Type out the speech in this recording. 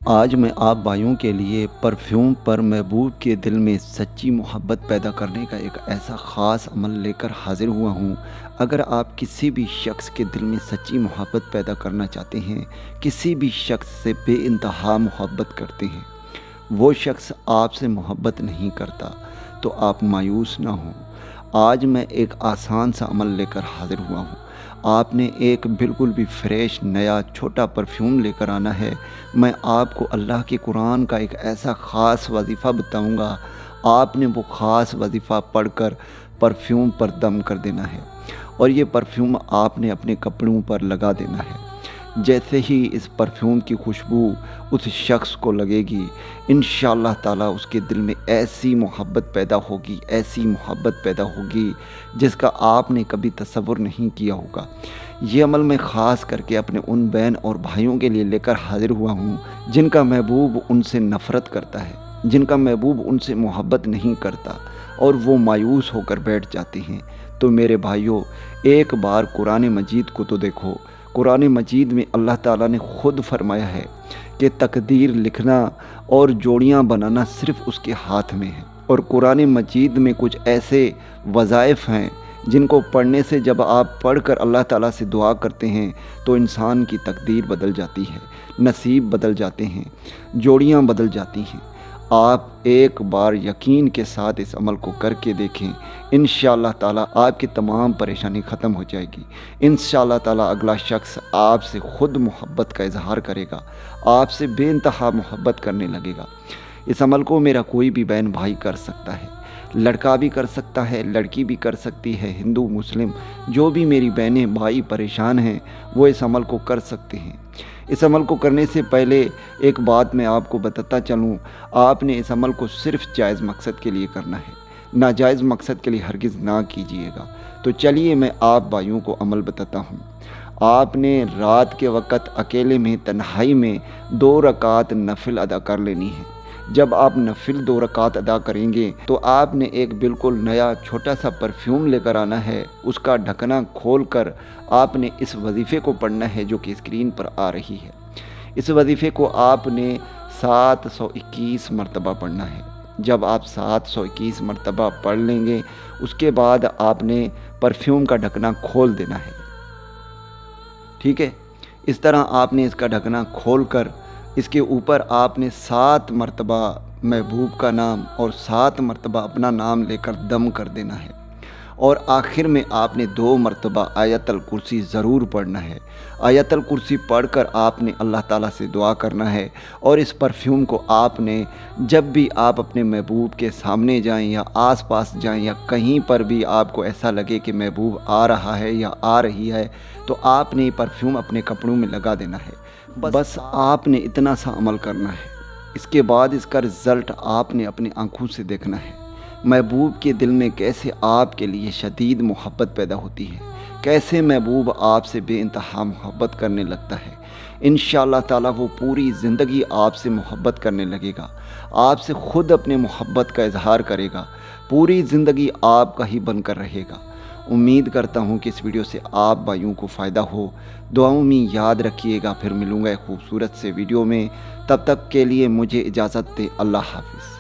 آج میں آپ بھائیوں کے لیے پرفیوم پر محبوب کے دل میں سچی محبت پیدا کرنے کا ایک ایسا خاص عمل لے کر حاضر ہوا ہوں۔ اگر آپ کسی بھی شخص کے دل میں سچی محبت پیدا کرنا چاہتے ہیں، کسی بھی شخص سے بے انتہا محبت کرتے ہیں، وہ شخص آپ سے محبت نہیں کرتا، تو آپ مایوس نہ ہوں۔ آج میں ایک آسان سا عمل لے کر حاضر ہوا ہوں۔ آپ نے ایک بالکل بھی فریش نیا چھوٹا پرفیوم لے کر آنا ہے۔ میں آپ کو اللہ کے قرآن کا ایک ایسا خاص وظیفہ بتاؤں گا، آپ نے وہ خاص وظیفہ پڑھ کر پرفیوم پر دم کر دینا ہے، اور یہ پرفیوم آپ نے اپنے کپڑوں پر لگا دینا ہے۔ جیسے ہی اس پرفیوم کی خوشبو اس شخص کو لگے گی، انشاءاللہ تعالیٰ اس کے دل میں ایسی محبت پیدا ہوگی، ایسی محبت پیدا ہوگی جس کا آپ نے کبھی تصور نہیں کیا ہوگا۔ یہ عمل میں خاص کر کے اپنے ان بہن اور بھائیوں کے لیے لے کر حاضر ہوا ہوں جن کا محبوب ان سے نفرت کرتا ہے، جن کا محبوب ان سے محبت نہیں کرتا اور وہ مایوس ہو کر بیٹھ جاتے ہیں۔ تو میرے بھائیوں، ایک بار قرآن مجید کو تو دیکھو۔ قرآن مجید میں اللہ تعالیٰ نے خود فرمایا ہے کہ تقدیر لکھنا اور جوڑیاں بنانا صرف اس کے ہاتھ میں ہے، اور قرآن مجید میں کچھ ایسے وظائف ہیں جن کو پڑھنے سے جب آپ پڑھ کر اللہ تعالیٰ سے دعا کرتے ہیں تو انسان کی تقدیر بدل جاتی ہے، نصیب بدل جاتے ہیں، جوڑیاں بدل جاتی ہیں۔ آپ ایک بار یقین کے ساتھ اس عمل کو کر کے دیکھیں، انشاءاللہ تعالیٰ آپ کی تمام پریشانی ختم ہو جائے گی۔ انشاءاللہ تعالیٰ اگلا شخص آپ سے خود محبت کا اظہار کرے گا، آپ سے بے انتہا محبت کرنے لگے گا۔ اس عمل کو میرا کوئی بھی بہن بھائی کر سکتا ہے، لڑکا بھی کر سکتا ہے، لڑکی بھی کر سکتی ہے، ہندو مسلم جو بھی میری بہنیں بھائی پریشان ہیں وہ اس عمل کو کر سکتے ہیں۔ اس عمل کو کرنے سے پہلے ایک بات میں آپ کو بتاتا چلوں، آپ نے اس عمل کو صرف جائز مقصد کے لیے کرنا ہے، ناجائز مقصد کے لیے ہرگز نہ کیجیے گا۔ تو چلیے میں آپ بھائیوں کو عمل بتاتا ہوں۔ آپ نے رات کے وقت اکیلے میں تنہائی میں 2 رکعت نفل ادا کر لینی ہے۔ جب آپ نفل 2 رکعت ادا کریں گے تو آپ نے ایک بالکل نیا چھوٹا سا پرفیوم لے کر آنا ہے، اس کا ڈھکنا کھول کر آپ نے اس وظیفے کو پڑھنا ہے جو کہ اسکرین پر آ رہی ہے۔ اس وظیفے کو آپ نے 721 مرتبہ پڑھنا ہے۔ جب آپ 721 مرتبہ پڑھ لیں گے اس کے بعد آپ نے پرفیوم کا ڈھکنا کھول دینا ہے، ٹھیک ہے؟ اس طرح آپ نے اس کا ڈھکنا کھول کر اس کے اوپر آپ نے 7 مرتبہ محبوب کا نام اور 7 مرتبہ اپنا نام لے کر دم کر دینا ہے، اور آخر میں آپ نے 2 مرتبہ آیت الکرسی ضرور پڑھنا ہے۔ آیت الکرسی پڑھ کر آپ نے اللہ تعالیٰ سے دعا کرنا ہے، اور اس پرفیوم کو آپ نے جب بھی آپ اپنے محبوب کے سامنے جائیں یا آس پاس جائیں یا کہیں پر بھی آپ کو ایسا لگے کہ محبوب آ رہا ہے یا آ رہی ہے تو آپ نے یہ پرفیوم اپنے کپڑوں میں لگا دینا ہے۔ بس آپ نے اتنا سا عمل کرنا ہے۔ اس کے بعد اس کا رزلٹ آپ نے اپنی آنکھوں سے دیکھنا ہے۔ محبوب کے دل میں کیسے آپ کے لیے شدید محبت پیدا ہوتی ہے، کیسے محبوب آپ سے بے انتہا محبت کرنے لگتا ہے۔ انشاءاللہ تعالیٰ وہ پوری زندگی آپ سے محبت کرنے لگے گا، آپ سے خود اپنے محبت کا اظہار کرے گا، پوری زندگی آپ کا ہی بن کر رہے گا۔ امید کرتا ہوں کہ اس ویڈیو سے آپ بھائیوں کو فائدہ ہو۔ دعاؤں میں یاد رکھیے گا۔ پھر ملوں گا ایک خوبصورت سے ویڈیو میں، تب تک کے لیے مجھے اجازت دے۔ اللہ حافظ۔